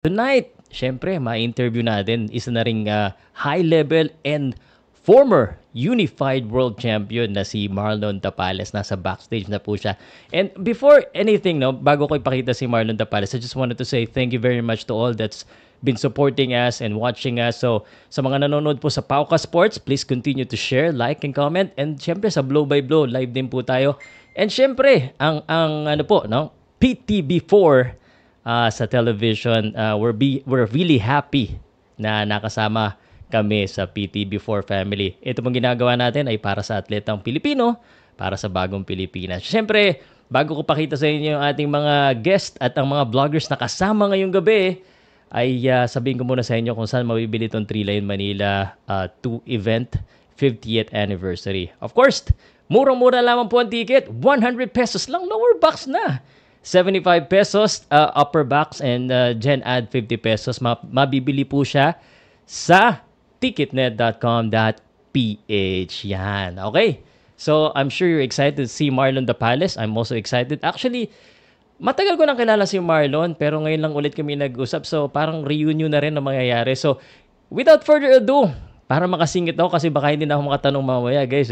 Tonight, syempre, ma-interview natin isa na ring high-level and former unified world champion na si Marlon Tapales. Nasa backstage na po siya. And before anything, no, bago ko ipakita si Marlon Tapales, I just wanted to say thank you very much to all that's been supporting us and watching us. So, sa mga nanonood po sa Pauka Sports, please continue to share, like, and comment. And syempre, sa Blow by Blow, live din po tayo. And syempre, ang ano po, no, PTB4 sa television. We're really happy na nakasama kami sa PTB4 family. Ito pong ginagawa natin ay para sa atletang Pilipino, para sa bagong Pilipinas. Siyempre, bago ko pakita sa inyo yung ating mga guest at ang mga vloggers na kasama ngayong gabi, ay sabihin ko muna sa inyo kung saan mabibili itong 3 Line Manila 2 event 50th anniversary. Of course, murang-mura lamang po ang ticket. 100 pesos lang, lower box na. 75 pesos upper box and Gen Ad 50 pesos. Mabibili po siya sa ticketnet.com.ph. Yan. Okay. So, I'm sure you're excited to see Marlon Tapales. I'm also excited. Actually, matagal ko nang kilala si Marlon pero ngayon lang ulit kami nag-usap. So, parang reunion na rin ang mangyayari. So, without further ado, para makasingit ako kasi baka hindi na ako makatanong mamaya, guys.